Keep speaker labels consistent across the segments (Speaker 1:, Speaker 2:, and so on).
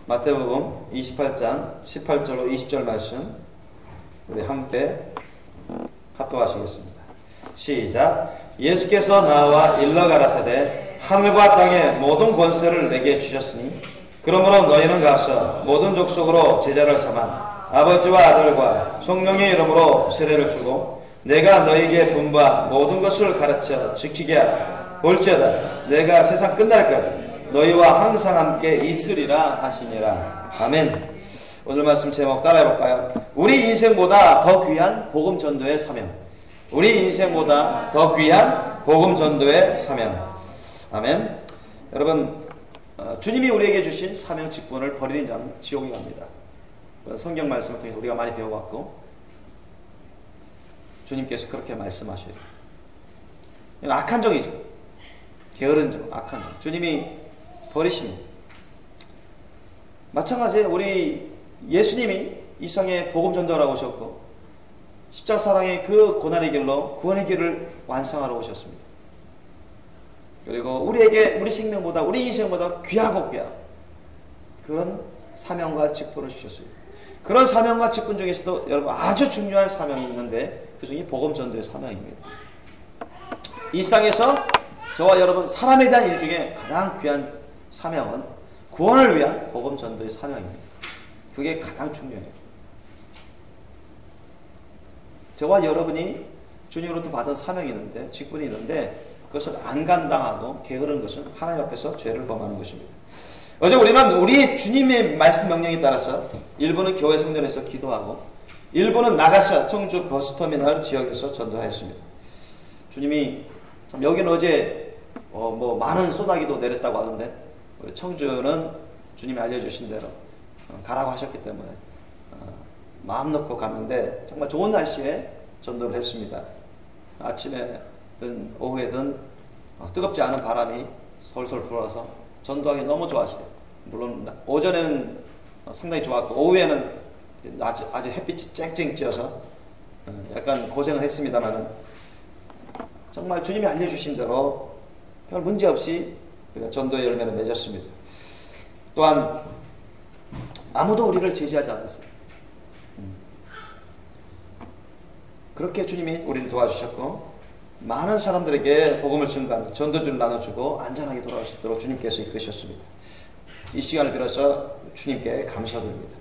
Speaker 1: 마태복음 28장 18절로 20절 말씀 우리 함께 합독하시겠습니다. 시작. 예수께서 나와 일러 가라사대 하늘과 땅의 모든 권세를 내게 주셨으니 그러므로 너희는 가서 모든 족속으로 제자를 삼아 아버지와 아들과 성령의 이름으로 세례를 주고 내가 너희에게 분부한 모든 것을 가르쳐 지키게 하라. 볼지어다 내가 세상 끝날까지 너희와 항상 함께 있으리라 하시니라. 아멘. 오늘 말씀 제목 따라해볼까요? 우리 인생보다 더 귀한 복음 전도의 사명. 우리 인생보다 더 귀한 복음 전도의 사명. 아멘. 여러분, 주님이 우리에게 주신 사명 직분을 버리는 자는 지옥에 갑니다. 성경 말씀을 통해서 우리가 많이 배워왔고 주님께서 그렇게 말씀하셔요. 이건 악한 종이죠. 게으른 종, 악한 종. 주님이 버리십니다. 마찬가지에 우리 예수님이 이 세상에 복음 전도하러 오셨고 십자가 사랑의 그 고난의 길로 구원의 길을 완성하러 오셨습니다. 그리고 우리에게 우리 생명보다 우리 인생보다 귀하고 귀한 그런 사명과 직분을 주셨어요. 그런 사명과 직분 중에서도 여러분 아주 중요한 사명이 있는데 그 중에 복음 전도의 사명입니다. 이 세상에서 저와 여러분 사람에 대한 일 중에 가장 귀한 사명은 구원을 위한 복음 전도의 사명입니다. 그게 가장 중요해요. 저와 여러분이 주님으로부터 받은 사명이 있는데 직분이 있는데 그것을 안 감당하고 게으른 것은 하나님 앞에서 죄를 범하는 것입니다. 어제 우리는 우리 주님의 말씀 명령에 따라서 일부는 교회 성전에서 기도하고 일부는 나가서 청주 버스터미널 지역에서 전도하였습니다. 주님이 참 여기는 어제 많은 소나기도 내렸다고 하던데 우리 청주는 주님이 알려주신 대로 가라고 하셨기 때문에 마음 놓고 갔는데 정말 좋은 날씨에 전도를 했습니다. 아침에든 오후에든 뜨겁지 않은 바람이 솔솔 불어서 전도하기 너무 좋았어요. 물론 오전에는 상당히 좋았고 오후에는 아주 햇빛이 쨍쨍 쬐어서 약간 고생을 했습니다만 정말 주님이 알려주신 대로 별 문제 없이 우리가 전도의 열매를 맺었습니다. 또한 아무도 우리를 제지하지 않았어요. 그렇게 주님이 우리를 도와주셨고 많은 사람들에게 복음을 증거하는 전도주를 나눠주고 안전하게 돌아올 수 있도록 주님께서 이끄셨습니다. 이 시간을 빌어서 주님께 감사드립니다.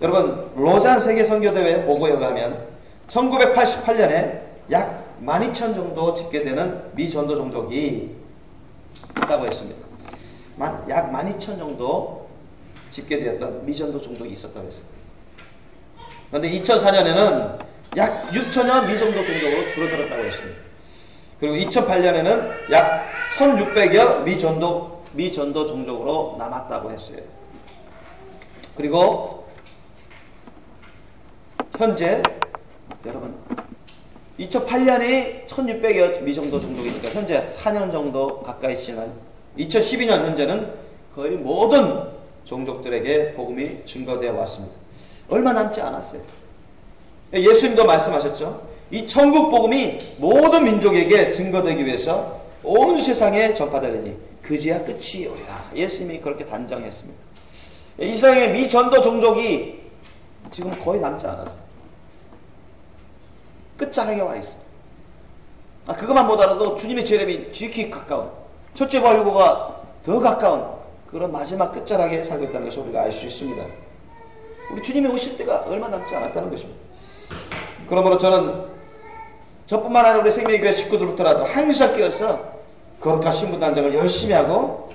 Speaker 1: 여러분, 로잔 세계선교대회 보고에 의하면 1988년에 약 12,000 정도 집계되는 미전도 종족이 있다고 했습니다. 약 12,000 정도 집계되었던 미전도 종족이 있었다고 했습니다. 그런데 2004년에는 약 6,000여 미전도 종족으로 줄어들었다고 했습니다. 그리고 2008년에는 약 1,600여 미전도 종족으로 남았다고 했어요. 그리고 현재 여러분 2008년에 1,600여 미전도 종족이니까 현재 4년 정도 가까이 지난 2012년 현재는 거의 모든 종족들에게 복음이 증거되어 왔습니다. 얼마 남지 않았어요. 예수님도 말씀하셨죠. 이 천국 복음이 모든 민족에게 증거되기 위해서 온 세상에 전파되리니 그제야 끝이 오리라. 예수님이 그렇게 단정했습니다. 이 세상에 미전도 종족이 지금 거의 남지 않았어요. 끝자락에 와 있어요. 그것만 보더라도 주님의 재림이 지극히 가까운 첫째 부활유고가 더 가까운 그런 마지막 끝자락에 살고 있다는 것을 우리가 알 수 있습니다. 우리 주님이 오실 때가 얼마 남지 않았다는 것입니다. 그러므로 저는 저뿐만 아니라 우리 생명교회 식구들부터라도 항상 깨어서 거룩한 신분단장을 열심히 하고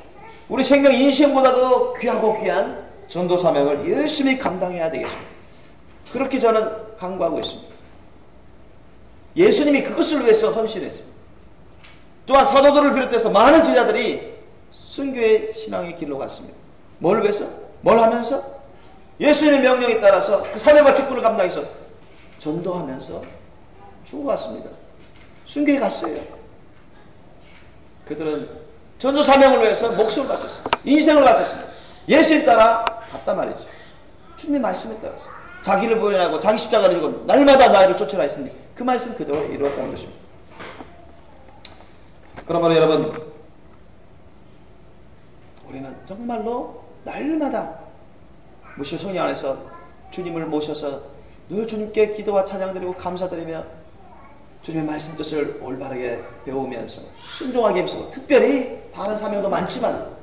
Speaker 1: 우리 생명 인생보다도 귀하고 귀한 전도 사명을 열심히 감당해야 되겠습니다. 그렇게 저는 강구하고 있습니다. 예수님이 그것을 위해서 헌신했습니다. 또한 사도들을 비롯해서 많은 제자들이 순교의 신앙의 길로 갔습니다. 뭘 위해서? 뭘 하면서? 예수님의 명령에 따라서 그 사명과 직분을 감당해서 전도하면서 죽어갔습니다. 순교에 갔어요. 그들은 전도 사명을 위해서 목숨을 바쳤습니다. 인생을 바쳤습니다. 예수님 따라 갔단 말이죠. 주님의 말씀에 따라서 자기를 부인하고 자기 십자가를 지고 날마다 나를 쫓으라 했으니 그 말씀 그대로 이루었다는 것입니다. 그러므로 여러분 우리는 정말로 날마다 무시 성령 안에서 주님을 모셔서 늘 주님께 기도와 찬양드리고 감사드리며 주님의 말씀 뜻을 올바르게 배우면서 순종하게 하면서 특별히 다른 사명도 많지만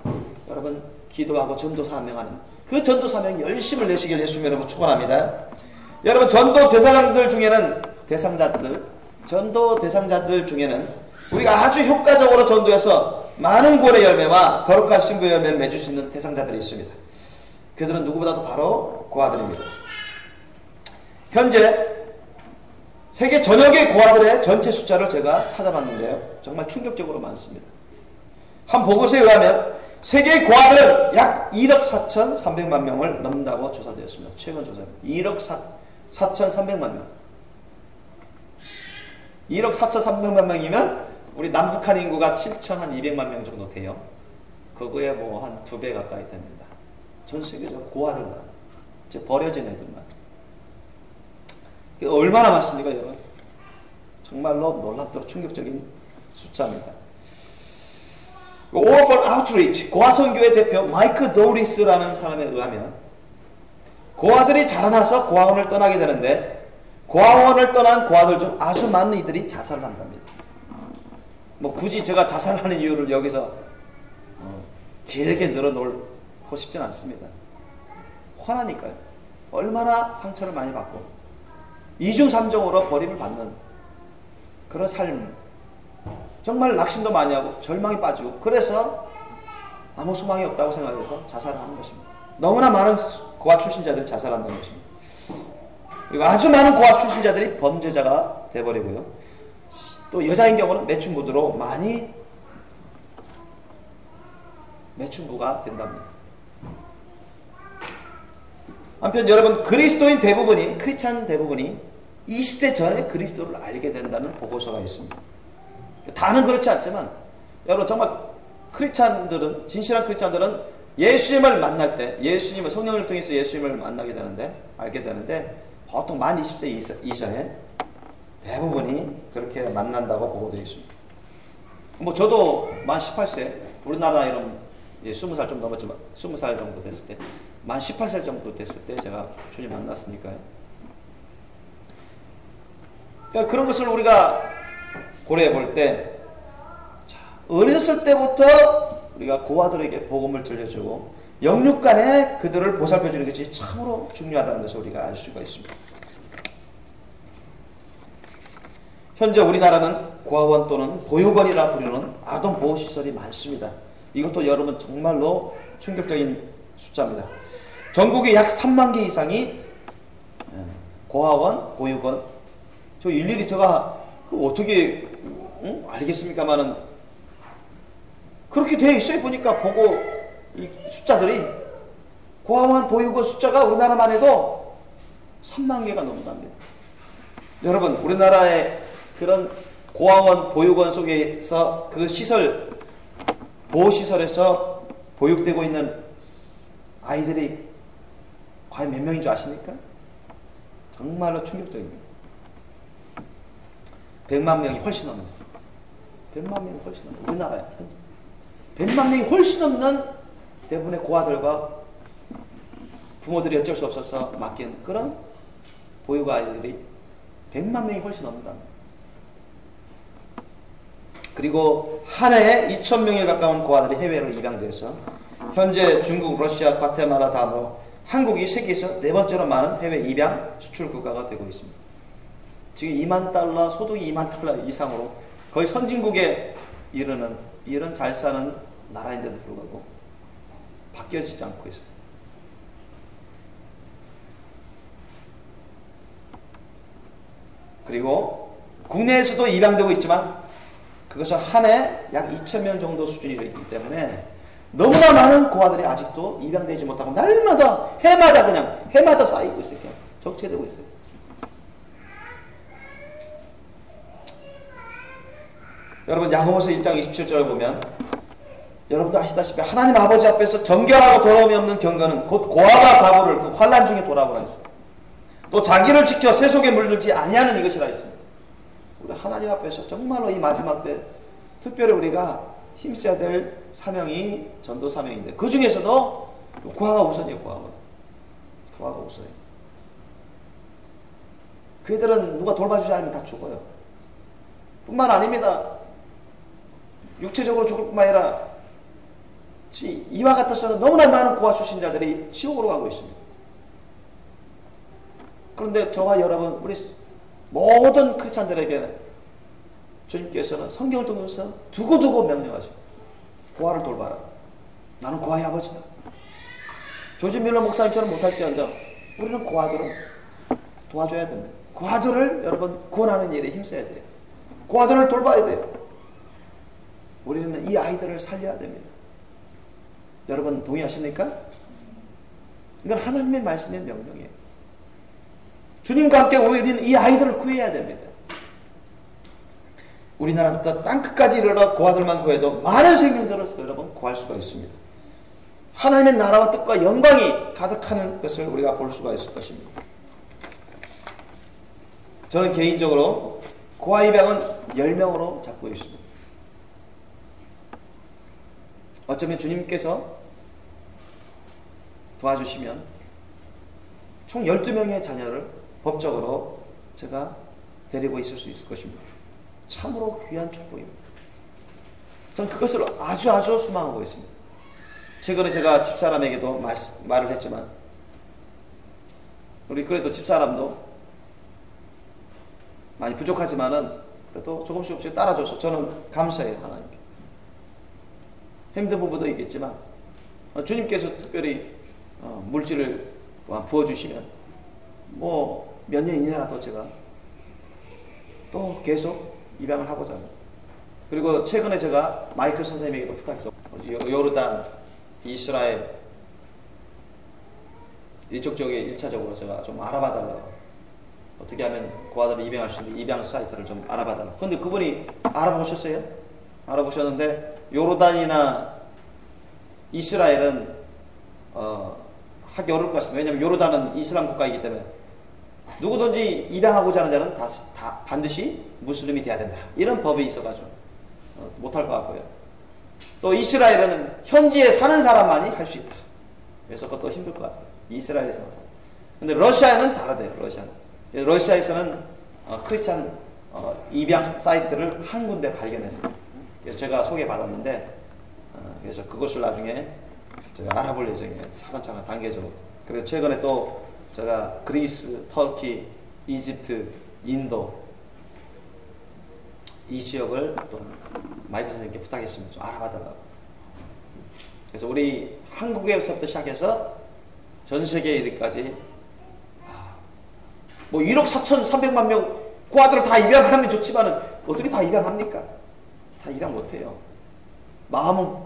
Speaker 1: 여러분 기도하고 전도 사명하는 그 전도 사명 열심을 내시길 예수님 여러분 축원합니다. 여러분 전도 대상자들 중에는 우리가 아주 효과적으로 전도해서 많은 구원의 열매와 거룩한 신부의 열매를 맺을 수 있는 대상자들이 있습니다. 그들은 누구보다도 바로 고아들입니다. 현재 세계 전역의 고아들의 전체 숫자를 제가 찾아봤는데요. 정말 충격적으로 많습니다. 한 보고서에 의하면 세계의 고아들은 약 1억 4,300만 명을 넘는다고 조사되었습니다. 최근 조사입니다. 1억 4,300만 명. 1억 4,300만 명이면 우리 남북한 인구가 7,200만 명 정도 돼요. 그거에 뭐 한 2배 가까이 됩니다. 전 세계적으로 고아들만, 이제 버려진 애들만. 얼마나 많습니까, 여러분? 정말로 놀랍도록 충격적인 숫자입니다. Orphan Outreach, 고아선교회 대표 마이크 도리스라는 사람에 의하면 고아들이 자라나서 고아원을 떠나게 되는데 고아원을 떠난 고아들 중 아주 많은 이들이 자살을 한답니다. 뭐 굳이 제가 자살하는 이유를 여기서 길게 늘어놓고 싶진 않습니다. 화나니까요. 얼마나 상처를 많이 받고 이중 삼중으로 버림을 받는 그런 삶, 정말 낙심도 많이 하고 절망이 빠지고 그래서 아무 소망이 없다고 생각해서 자살을 하는 것입니다. 너무나 많은 고아 출신자들이 자살한다는 것입니다. 그리고 아주 많은 고아 출신자들이 범죄자가 돼버리고요. 또 여자인 경우는 매춘부로 많이 매춘부가 된답니다. 한편 여러분 그리스도인 대부분이 크리스찬 대부분이 20세 전에 그리스도를 알게 된다는 보고서가 있습니다. 다는 그렇지 않지만 여러분 정말 크리스찬들은 진실한 크리스찬들은 예수님을 만날 때 예수님을 성령을 통해서 예수님을 만나게 되는데 알게 되는데 보통 만 20세 이전에 대부분이 그렇게 만난다고 보고되어 있습니다. 뭐 저도 만 18세 우리나라 이런 이제 20살 좀 넘었지만 20살 정도 됐을 때 만 18살 정도 됐을 때 제가 주님 만났으니까요. 그러니까 그런 것을 우리가 고려해 볼 때 어렸을 때부터 우리가 고아들에게 복음을 들려주고 영육간에 그들을 보살펴주는 것이 참으로 중요하다는 것을 우리가 알 수가 있습니다. 현재 우리나라는 고아원 또는 보육원이라 부르는 아동보호시설이 많습니다. 이것도 여러분 정말로 충격적인 숫자입니다. 전국에 약 3만 개 이상이 고아원, 보육원. 저 일일이 제가 어떻게 알겠습니까마는 그렇게 되어 있어요. 보니까 보고 이 숫자들이 고아원, 보육원 숫자가 우리나라만 해도 3만 개가 넘는답니다. 여러분 우리나라의 그런 고아원, 보육원 속에서 그 시설, 보호시설에서 보육되고 있는 아이들이 과연 몇 명인 줄 아십니까? 정말로 충격적입니다. 100만 명이 훨씬 넘었습니다. 100만 명이 훨씬 넘는 우리나라에 현재 100만 명이 훨씬 넘는 대부분의 고아들과 부모들이 어쩔 수 없어서 맡긴 그런 보육 아이들이 100만 명이 훨씬 넘는답니다. 그리고 한 해에 2,000명에 가까운 고아들이 해외로 입양돼서 현재 중국, 러시아, 과테말라 다음으로 한국이 세계에서 4번째로 많은 해외 입양 수출 국가가 되고 있습니다. 지금 2만 달러, 소득이 2만 달러 이상으로 거의 선진국에 이르는 이런 잘 사는 나라인데도 불구하고 바뀌어지지 않고 있습니다. 그리고 국내에서도 입양되고 있지만 그것은 한 해 약 2,000명 정도 수준이기 때문에 너무나 많은 고아들이 아직도 입양되지 못하고 날마다 해마다 쌓이고 있어요. 적체되고 있어요. 여러분 야고보서 1장 27절을 보면 여러분도 아시다시피 하나님 아버지 앞에서 정결하고 더러움이 없는 경건은 곧 고아가 과부를 그 환난 중에 돌아보라 했습니다. 또 자기를 지켜 세속에 물들지 아니하는 이것이라 했습니다. 우리 하나님 앞에서 정말로 이 마지막 때 특별히 우리가 힘써야 될 사명이 전도 사명인데 그 중에서도 고아가 우선이에요. 고아가 우선이에요. 그 애들은 누가 돌봐주지 않으면 다 죽어요. 뿐만 아닙니다. 육체적으로 죽을 뿐만 아니라 이와 같아서는 너무나 많은 고아 출신자들이 지옥으로 가고 있습니다. 그런데 저와 여러분, 우리 모든 크리스찬들에게 주님께서는 성경을 통해서 두고두고 명령하시고 고아를 돌봐라. 나는 고아의 아버지다. 조지 밀러 목사님처럼 못할지언정 우리는 고아들을 도와줘야 됩니다. 고아들을 여러분 구원하는 일에 힘써야 돼요. 고아들을 돌봐야 돼요. 우리는 이 아이들을 살려야 됩니다. 여러분 동의하십니까? 이건 하나님의 말씀의 명령이에요. 주님과 함께 우리는 이 아이들을 구해야 됩니다. 우리나라부터 땅끝까지 이르러 고아들만 구해도 많은 생명들을 여러분 구할 수가 있습니다. 하나님의 나라와 뜻과 영광이 가득하는 것을 우리가 볼 수가 있을 것입니다. 저는 개인적으로 고아 입양은 10명으로 잡고 있습니다. 어쩌면 주님께서 도와주시면 총 12명의 자녀를 법적으로 제가 데리고 있을 수 있을 것입니다. 참으로 귀한 축복입니다. 저는 그것을 아주 소망하고 있습니다. 최근에 제가 집사람에게도 말을 했지만 우리 그래도 집사람도 많이 부족하지만은 그래도 조금씩 따라줘서 저는 감사해요. 하나님께. 힘든 부분도 있겠지만 주님께서 특별히 물질을 부어주시면 뭐 몇 년 이내라도 제가 또 계속 입양을 하고자 합니다. 그리고 최근에 제가 마이클 선생님에게도 부탁해서 요르단, 이스라엘 이쪽 지역에 1차적으로 제가 좀 알아봐달라고, 어떻게 하면 고아들을 입양할 수 있는 입양 사이트를 좀 알아봐달라고. 근데 그분이 알아보셨어요? 알아보셨는데 요르단이나 이스라엘은 하기 어려울 것 같습니다. 왜냐하면 요르단은 이슬람 국가이기 때문에 누구든지 입양하고자 하는 자는 다 반드시 무슬림이 돼야 된다. 이런 법이 있어가지고 못할 것 같고요. 또 이스라엘은 현지에 사는 사람만이 할 수 있다. 그래서 그것도 힘들 것 같아요. 이스라엘에서 사는 사람. 근데 러시아는 다르대요. 러시아에서는 크리스찬 입양 사이트를 한 군데 발견했어요. 그래서 제가 소개받았는데 그래서 그것을 나중에 제가 알아볼 예정이에요. 차근차근 단계적으로. 그리고 최근에 또 제가 그리스, 터키, 이집트, 인도 이 지역을 또 마이클 선생님께 부탁했습니다. 좀 알아봐달라고. 그래서 우리 한국에서부터 시작해서 전 세계에 이르기까지 뭐 1억 4,300만 명 고아들을 다 입양하면 좋지만은 어떻게 다 입양합니까? 다 입양 못해요. 마음은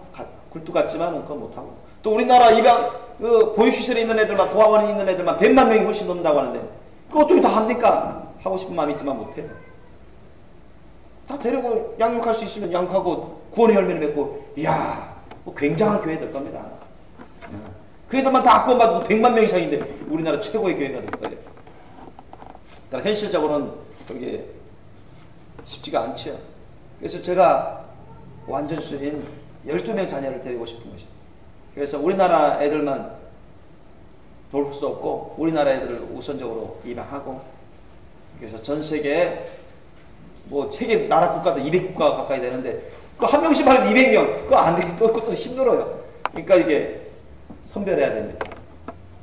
Speaker 1: 굴뚝 같지만 그건 못하고. 또 우리나라 입양 보육시설에 있는 애들만, 고아원에 있는 애들만 100만 명이 훨씬 넘는다고 하는데 그거 어떻게 다 합니까? 하고 싶은 마음이 있지만 못해요. 다 데리고 양육할 수 있으면 양육하고 구원의 열매를 맺고, 이야 뭐 굉장한 교회 될 겁니다. 그 애들만 다 구원받아도 100만 명 이상인데 우리나라 최고의 교회가 될 거예요. 그러니까 현실적으로는 그게 쉽지가 않죠. 그래서 제가 완전 수인 12명 자녀를 데리고 싶은 것이죠. 그래서 우리나라 애들만 돌볼 수 없고 우리나라 애들을 우선적으로 입양하고, 그래서 전 세계에 뭐 세계 나라 국가도 200국가 가까이 되는데 그 한 명씩 말해도 200명 그거 안 되게 또 그것도 힘들어요. 그러니까 이게 선별해야 됩니다.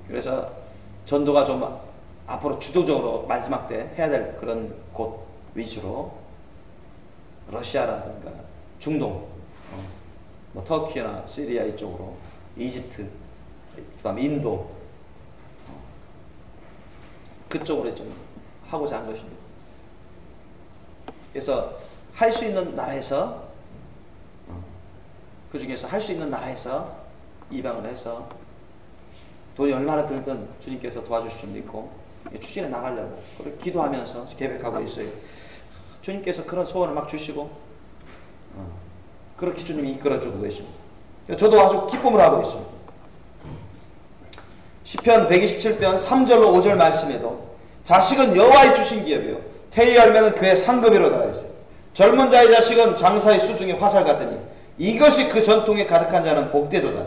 Speaker 1: 그래서 전도가 좀 앞으로 주도적으로 마지막 때 해야 될 그런 곳 위주로 러시아라든가 중동, 뭐 터키나 시리아 이쪽으로, 이집트, 그다음 인도 그쪽으로 좀 하고자 한 것입니다. 그래서 할 수 있는 나라에서 그 중에서 할 수 있는 나라에서 입양을 해서 돈이 얼마나 들든 주님께서 도와주실 줄 믿고 추진해 나가려고 그렇게 기도하면서 계획하고 있어요. 주님께서 그런 소원을 막 주시고 그렇게 주님이 이끌어주고 계십니다. 저도 아주 기쁨을 하고 있습니다. 시편 127편 3절로 5절 말씀에도 자식은 여호와의 주신 기업이요 태의 열매는 그의 상급이로다 했어요. 젊은 자의 자식은 장사의 수중의 화살 같으니 이것이 그 전통에 가득한 자는 복되도다.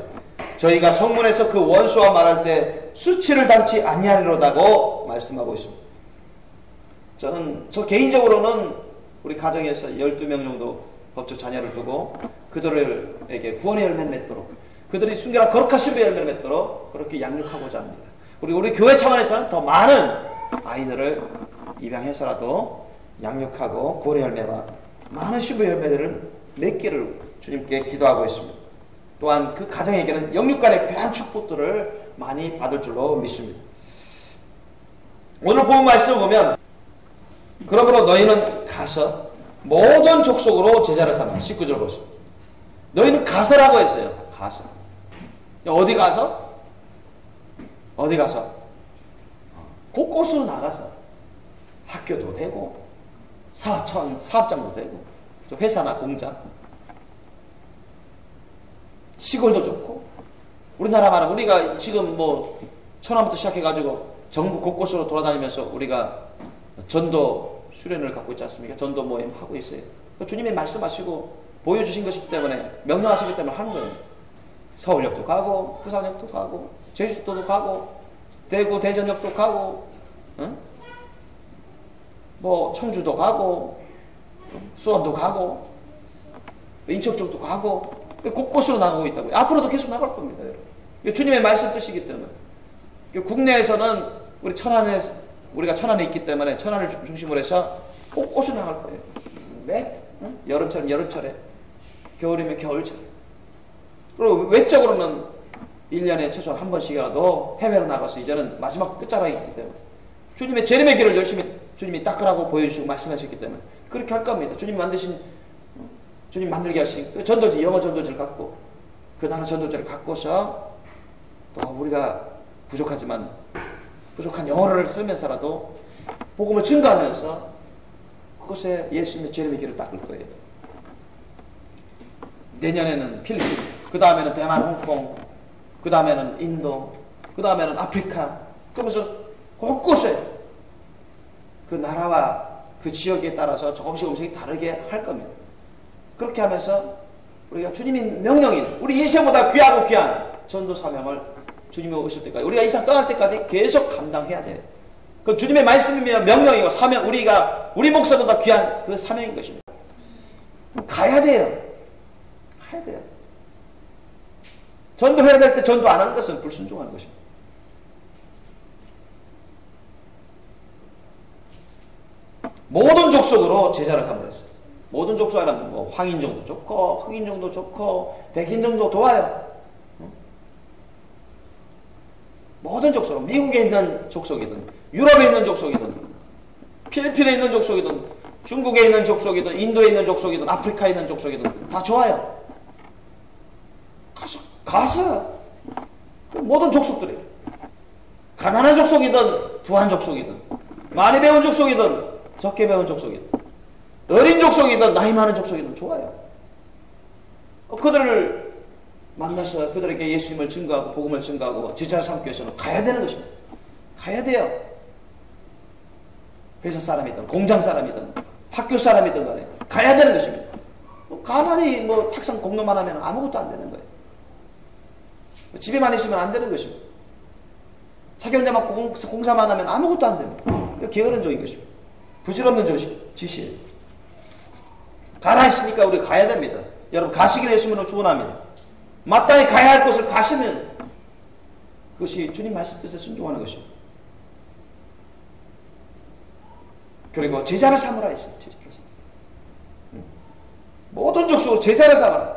Speaker 1: 저희가 성문에서 그 원수와 말할 때 수치를 담지 아니하리로다고 말씀하고 있습니다. 저 개인적으로는 우리 가정에서 12명 정도 법적 자녀를 두고 그들에게 구원의 열매를 맺도록, 그들이 순결한 거룩한 신부의 열매를 맺도록 그렇게 양육하고자 합니다. 우리 교회 차원에서는 더 많은 아이들을 입양해서라도 양육하고 구원의 열매와 많은 신부의 열매들을 맺기를 주님께 기도하고 있습니다. 또한 그 가정에게는 영육간의 귀한 축복들을 많이 받을 줄로 믿습니다. 오늘 본 말씀을 보면, 그러므로 너희는 가서 모든 족속으로 제자를 삼아. 19절 보세요. 너희는 가서라고 했어요. 가서. 어디 가서? 어디 가서? 곳곳으로 나가서 학교도 되고 사업장도 되고 회사나 공장, 시골도 좋고, 우리나라 말은 우리가 지금 뭐 천안부터 시작해가지고 전국 곳곳으로 돌아다니면서 우리가 전도 수련을 갖고 있지 않습니까? 전도 모임 하고 있어요. 주님이 말씀하시고 보여주신 것이기 때문에, 명령하시기 때문에 하는 거예요. 서울역도 가고 부산역도 가고 제주도도 가고 대구 대전역도 가고, 응? 뭐 청주도 가고 수원도 가고 인천 쪽도 가고 곳곳으로 나가고 있다고요. 앞으로도 계속 나갈 겁니다. 주님의 말씀 뜻이기 때문에. 국내에서는 우리가 천안에 있기 때문에 천안을 중심으로 해서 곳곳으로 나갈 거예요. 여름철은 여름철에, 겨울이면 겨울철에. 그리고 외적으로는 1년에 최소한 한 번씩이라도 해외로 나가서 이제는 마지막 끝자락이기 때문에 주님의 재림의 길을 열심히 주님이 닦으라고 보여주시고 말씀하셨기 때문에 그렇게 할 겁니다. 주님 만들게 하신 그 전도지, 영어 전도지를 갖고, 그 나라 전도지를 갖고서 또 우리가 부족한 영어를 쓰면서라도 복음을 증거하면서 그곳에 예수님의 재림의 길을 닦을 거예요. 내년에는 필리핀, 그 다음에는 대만, 홍콩, 그 다음에는 인도, 그 다음에는 아프리카, 그러면서 곳곳에 그 나라와 그 지역에 따라서 조금씩 다르게 할 겁니다. 그렇게 하면서 우리가 주님이 명령인, 우리 인생보다 귀하고 귀한 전도 사명을 주님이 오실 때까지, 우리가 이 세상 떠날 때까지 계속 감당해야 돼요. 그 주님의 말씀이며 명령이고 사명, 우리 목숨보다 귀한 그 사명인 것입니다. 가야 돼요. 가야 돼요. 전도해야 될 때 전도 안 하는 것은 불순종하는 것입니다. 모든 족속으로 제자를 삼으라 했어요. 모든 족속이라면 뭐 황인종도 좋고 흑인종도 좋고 백인종도 좋아요. 모든 족속, 미국에 있는 족속이든 유럽에 있는 족속이든 필리핀에 있는 족속이든 중국에 있는 족속이든 인도에 있는 족속이든 아프리카에 있는 족속이든 다 좋아요. 가서 모든 족속들이, 가난한 족속이든 부한 족속이든 많이 배운 족속이든 적게 배운 족속이든 어린 족속이든 나이 많은 족속이든 좋아요. 그들을 만나서 그들에게 예수님을 증거하고 복음을 증거하고 제자를 삼기 위해서는 가야 되는 것입니다. 가야 돼요. 회사 사람이든 공장 사람이든 학교 사람이든 간에 가야 되는 것입니다. 가만히 탁상 공로만 하면 아무것도 안 되는 거예요. 집에만 있으면 안 되는 것입니다. 자기 혼자만 공사만 하면 아무것도 안 됩니다. 게으른종인 것입니다. 부질없는 짓이에요. 가라 했으니까 우리 가야 됩니다. 여러분, 가시기를 예수님으로 축원합니다. 마땅히 가야 할 곳을 가시면 그것이 주님 말씀 뜻에 순종하는 것입니다. 그리고 제자를 삼으라 했어요. 제자를 삼으라. 모든 족속으로 제자를 삼아라.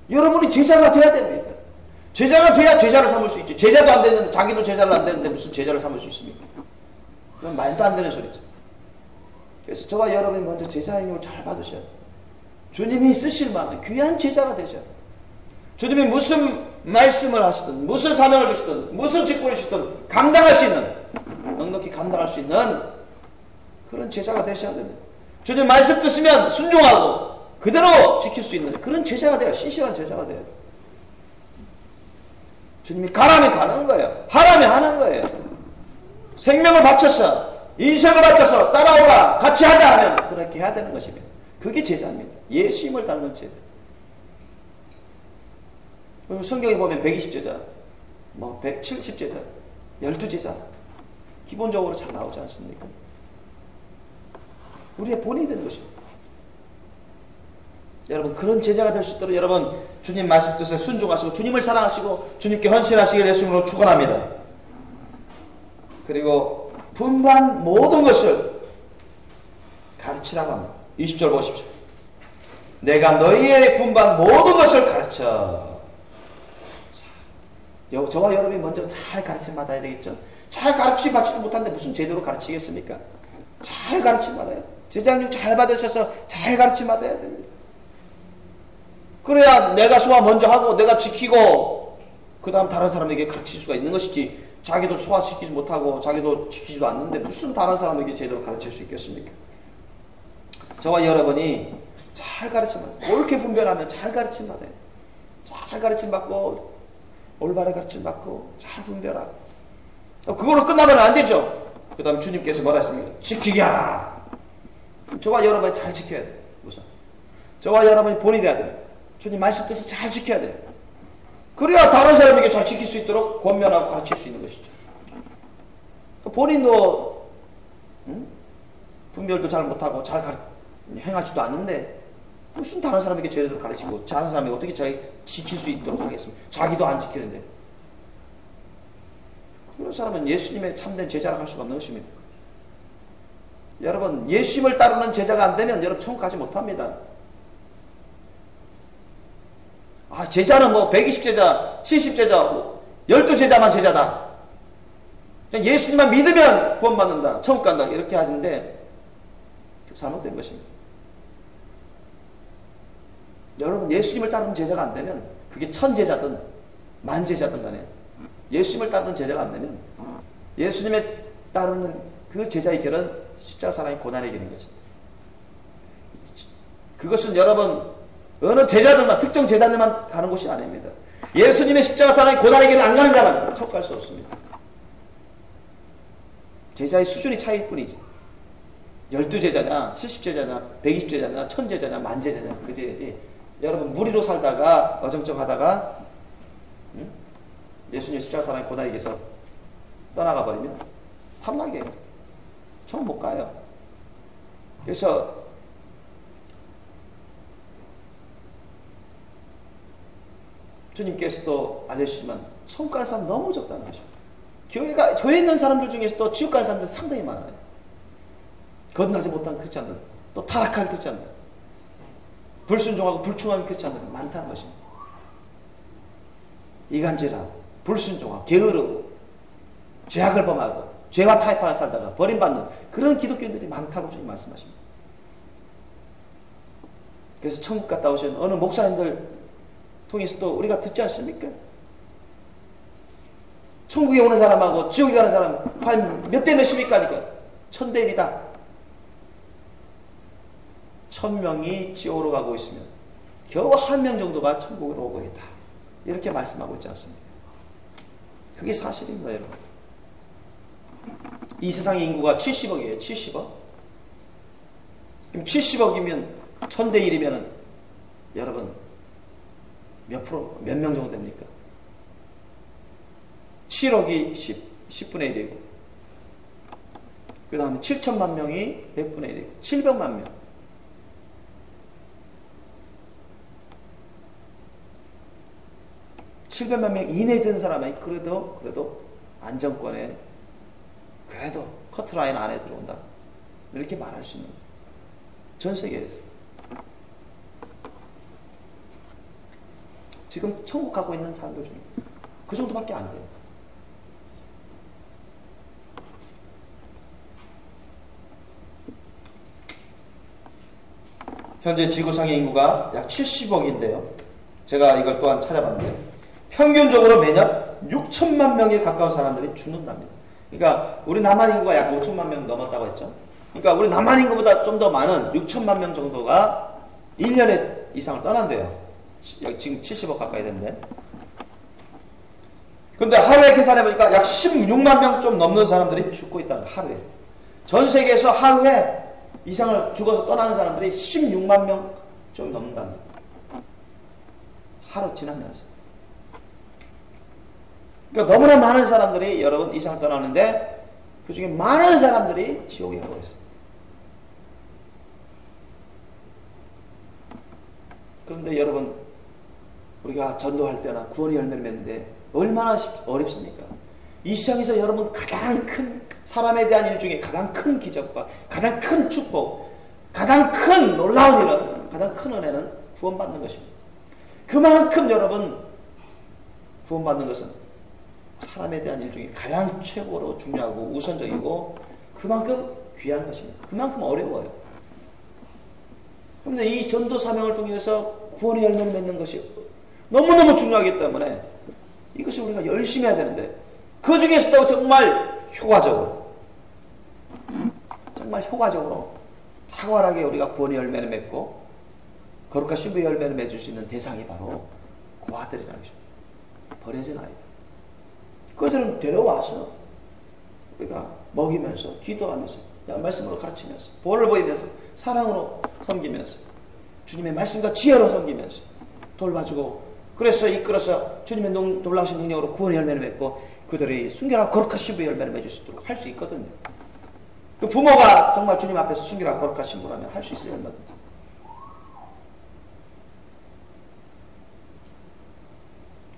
Speaker 1: 여러분이 제자가 돼야 됩니다. 제자가 돼야 제자를 삼을 수 있지. 제자도 안 되는데, 자기도 제자를 안 되는데 무슨 제자를 삼을 수 있습니까? 그건 말도 안 되는 소리죠. 그래서 저와 여러분이 먼저 제자의 힘을 잘 받으셔야 돼요. 주님이 쓰실 만한 귀한 제자가 되셔야 돼요. 주님이 무슨 말씀을 하시든 무슨 사명을 주시든 무슨 직분을 주시든 감당할 수 있는, 넉넉히 감당할 수 있는 그런 제자가 되셔야 됩니다. 주님 말씀 듣으면 순종하고 그대로 지킬 수 있는 그런 제자가 돼요. 신실한 제자가 돼요. 주님이 가라면 가는 거예요. 하라면 하는 거예요. 생명을 바쳐서, 인생을 바쳐서 따라오라, 같이 하자 하면 그렇게 해야 되는 것입니다. 그게 제자입니다. 예수님을 닮은 제자. 성경에 보면 120제자, 170제자, 12제자 기본적으로 잘 나오지 않습니까? 우리의 본이 되는 것입니다. 여러분, 그런 제자가 될 수 있도록 여러분 주님 말씀 뜻에 순종하시고 주님을 사랑하시고 주님께 헌신하시길 예수님으로 축원합니다. 그리고 분반 모든 것을 가르치라고 합니다. 20절 보십시오. 내가 너희의 분반 모든 것을 가르쳐. 저와 여러분이 먼저 잘 가르침 받아야 되겠죠. 잘 가르침 받지도 못하는데 무슨 제대로 가르치겠습니까? 잘 가르침 받아요. 제자님 잘 받으셔서 잘 가르침 받아야 됩니다. 그래야 내가 소화 먼저 하고 내가 지키고 그 다음 다른 사람에게 가르칠 수가 있는 것이지, 자기도 소화시키지 못하고 자기도 지키지도 않는데 무슨 다른 사람에게 제대로 가르칠 수 있겠습니까? 저와 여러분이 잘 가르침 받아요. 옳게 분별하면 잘 가르침 받아요. 잘 가르침 받고 올바르게 가르침 받고 잘 분별하고, 그거로 끝나면 안 되죠. 그 다음 주님께서 뭐라 했습니까? 지키게 하라. 저와 여러분이 잘 지켜야 돼요. 우선 저와 여러분이 본이 돼야 돼요. 주님 말씀 뜻을 잘 지켜야 돼요. 그래야 다른 사람에게 잘 지킬 수 있도록 권면하고 가르칠 수 있는 것이죠. 본인도 분별도 잘 못하고 잘 행하지도 않는데 무슨 다른 사람에게 제대로 가르치고 다른 사람에게 어떻게 자기 지킬 수 있도록 하겠습니까? 자기도 안 지키는데. 그런 사람은 예수님의 참된 제자라고 할 수가 없는 것입니다. 여러분, 예수님을 따르는 제자가 안 되면 여러분 천국 가지 못합니다. 제자는 120제자, 70제자, 12제자만 제자다. 그냥 예수님만 믿으면 구원받는다, 천국 간다, 이렇게 하는데 잘못된 것입니다. 여러분, 예수님을 따르는 제자가 안 되면 그게 천제자든 만제자든 간에 예수님을 따르는 제자가 안 되면 예수님에 따르는 그 제자의 길은 십자가 사랑의 고난의 길인 거죠. 그것은 여러분 어느 제자들만, 특정 제자들만 가는 곳이 아닙니다. 예수님의 십자가 사랑의 고난의 길을 안 가는 자는 천국 갈 수 없습니다. 제자의 수준이 차이일 뿐이지. 12제자냐 70제자냐 120제자냐 1000제자냐 만제자냐 그제지. 여러분, 무리로 살다가 어정쩡하다가 예수님의 십자가 사랑의 고난의 길에서 떠나가 버리면 탐나게 천국 못 가요. 그래서 주님께서도 알려주시지만 천국 가는 사람 너무 적다는 거죠. 교회에 있는 사람들 중에서도 지옥 가는 사람들 상당히 많아요. 거듭나지 못한 크리스찬들, 또 타락한 크리스찬들, 불순종하고 불충한 크리스찬들 많다는 것입니다. 이간질하고 불순종하고 게으르고 죄악을 범하고 죄와 타협하여 살다가 버림받는 그런 기독교인들이 많다고 주님 말씀하십니다. 그래서 천국 갔다 오신 어느 목사님들 통해서도 우리가 듣지 않습니까? 천국에 오는 사람하고 지옥에 가는 사람 한 몇 대 몇입니까? 하니까 1000대 1이다. 1000명이 지옥으로 가고 있으면 겨우 1명 정도가 천국으로 오고 있다. 이렇게 말씀하고 있지 않습니까? 그게 사실입니다, 여러분. 이 세상의 인구가 70억이에요. 70억. 그럼 70억이면 1000대 1이면 여러분 몇 프로, 몇 명 정도 됩니까? 7억이 10분의 1이고, 그 다음에 7천만 명이 100분의 1이고, 700만 명. 700만 명 이내에 드는 사람이 그래도 안정권에 그래도 커트라인 안에 들어온다. 이렇게 말할 수 있는 전 세계에서. 지금 천국 가고 있는 사람들 중에 그 정도밖에 안 돼요. 현재 지구상의 인구가 약 70억인데요. 제가 이걸 또한 찾아봤는데요. 평균적으로 매년 6천만 명에 가까운 사람들이 죽는답니다. 그러니까 우리 남한 인구가 약 5천만 명 넘었다고 했죠. 그러니까 우리 남한 인구보다 좀 더 많은 6천만 명 정도가 1년에 이상을 떠난대요. 지금 70억 가까이 됐는데. 근데 하루에 계산해보니까 약 16만 명 좀 넘는 사람들이 죽고 있다는 거예요. 하루에. 전 세계에서 하루에 이상을 죽어서 떠나는 사람들이 16만 명 좀 넘는답니다. 하루 지나면서. 그러니까 너무나 많은 사람들이 여러분 이 세상을 떠나는데 그 중에 많은 사람들이 지옥에 가고 있어요. 그런데 여러분 우리가 전도할 때나 구원의 열매를 맺는데 얼마나 어렵습니까? 이 세상에서 여러분 가장 큰 사람에 대한 일 중에 가장 큰 기적과 가장 큰 축복, 가장 큰 놀라운 일은, 가장 큰 은혜는 구원받는 것입니다. 그만큼 여러분 구원받는 것은 사람에 대한 일 중에 가장 최고로 중요하고 우선적이고 그만큼 귀한 것입니다. 그만큼 어려워요. 그런데 이 전도 사명을 통해서 구원의 열매를 맺는 것이 너무너무 중요하기 때문에 이것을 우리가 열심히 해야 되는데 그 중에서도 정말 효과적으로 탁월하게 우리가 구원의 열매를 맺고 거룩한 신부의 열매를 맺을 수 있는 대상이 바로 그 아들이라는 것입니다. 버려진 아이들. 그들은 데려와서 우리가 먹이면서 기도하면서 말씀으로 가르치면서 볼을 보이면서 사랑으로 섬기면서 주님의 말씀과 지혜로 섬기면서 돌봐주고 그래서 이끌어서 주님의 놀라우신 능력으로 구원의 열매를 맺고 그들이 순결하고 거룩한 신부의 열매를 맺을 수 있도록 할 수 있거든요. 그 부모가 정말 주님 앞에서 순결하고 거룩한 신부라면 할 수 있어요. 얼마든지.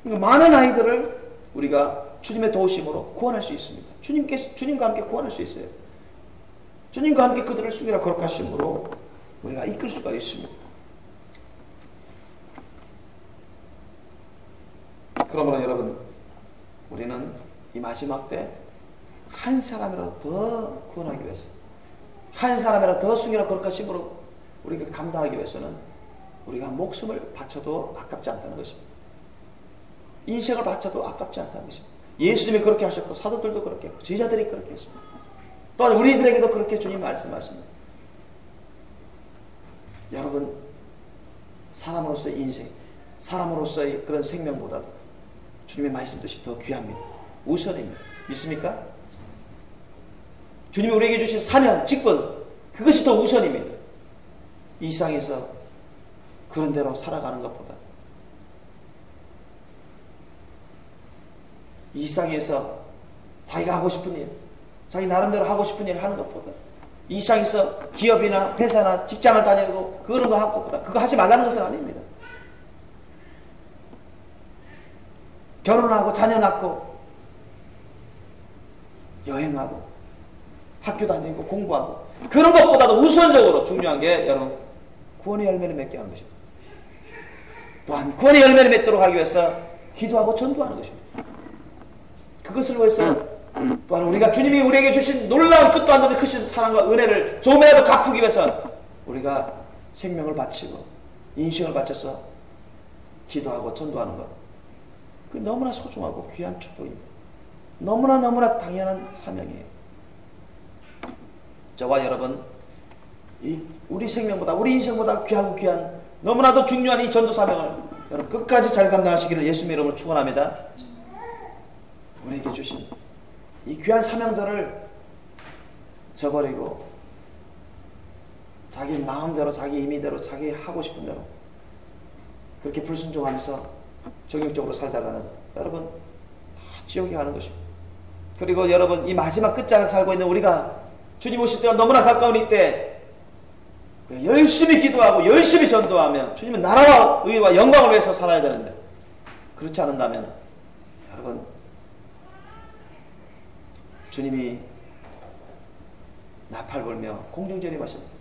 Speaker 1: 그러니까 많은 아이들을 우리가 주님의 도우심으로 구원할 수 있습니다. 주님과 함께 구원할 수 있어요. 주님과 함께 그들을 순결하고 거룩한 신부로 우리가 이끌 수가 있습니다. 그러므로 여러분 우리는 이 마지막 때 한 사람이라도 더 구원하기 위해서 한 사람이라도 더 순결하고 거룩한 신부로 우리가 감당하기 위해서는 우리가 목숨을 바쳐도 아깝지 않다는 것입니다. 인생을 바쳐도 아깝지 않다는 것입니다. 예수님이 그렇게 하셨고 사도들도 그렇게 했고 제자들이 그렇게 했습니다. 또한 우리들에게도 그렇게 주님 말씀하십니다. 여러분 사람으로서의 인생, 사람으로서의 그런 생명보다도 주님의 말씀 뜻이 더 귀합니다. 우선입니다. 믿습니까? 주님이 우리에게 주신 사명, 직분 그것이 더 우선입니다. 이 세상에서 그런 대로 살아가는 것보다 이 세상에서 자기가 하고 싶은 일, 자기 나름대로 하고 싶은 일을 하는 것보다 이 세상에서 기업이나 회사나 직장을 다니고 그런 거 하는 것보다 그거 하지 말라는 것은 아닙니다. 결혼하고 자녀 낳고 여행하고 학교 다니고 공부하고 그런 것보다도 우선적으로 중요한 게 여러분 구원의 열매를 맺게 하는 것입니다. 또한 구원의 열매를 맺도록 하기 위해서 기도하고 전도하는 것입니다. 그것을 위해서 또한 우리가 주님이 우리에게 주신 놀라운 끝도 안 되는 크신 사랑과 은혜를 조금이라도 갚기 위해서 우리가 생명을 바치고 인생을 바쳐서 기도하고 전도하는 것 그 너무나 소중하고 귀한 축복입니다. 너무나 당연한 사명이에요. 저와 여러분 우리 생명보다 우리 인생보다 귀하고 귀한 너무나도 중요한 이 전도 사명을 여러분 끝까지 잘 감당하시기를 예수님의 이름으로 축원합니다. 우리에게 주신 이 귀한 사명들을 저버리고 자기 마음대로 자기 임의대로 자기 하고 싶은 대로 그렇게 불순종하면서 정욕적으로 살다가는 여러분 다 지옥에 가는 것입니다. 그리고 여러분 이 마지막 끝자락 살고 있는 우리가 주님 오실 때가 너무나 가까운 이때 열심히 기도하고 열심히 전도하면 주님은 나라와 의와 영광을 위해서 살아야 되는데 그렇지 않는다면 여러분 주님이 나팔 불며 공중전임하십니다.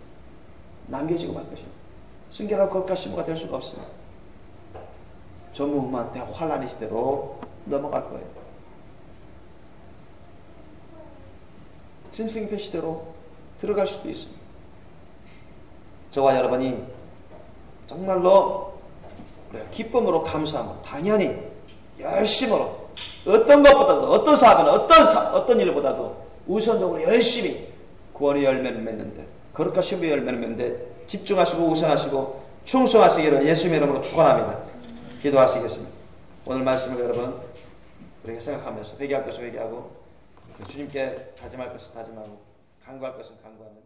Speaker 1: 남겨지고 말 것입니다. 순결하고 거룩한 신부가 될 수가 없습니다. 전무후무한 대환란의 시대로 넘어갈 거예요. 짐승패 시대로 들어갈 수도 있습니다. 저와 여러분이 정말로 우리가 기쁨으로 감사함으로 당연히 열심으로 어떤 것보다도 어떤 사업이나 어떤 일보다도 우선적으로 열심히 구원의 열매를 맺는데 거룩한 신부의 열매를 맺는데 집중하시고 우선하시고 충성하시기를 예수님의 이름으로 축원합니다. 기도하시겠습니다. 오늘 말씀을 여러분 우리가 생각하면서 회개할 것은 회개하고 주님께 다짐할 것은 다짐하고 간구할 것은 간구하는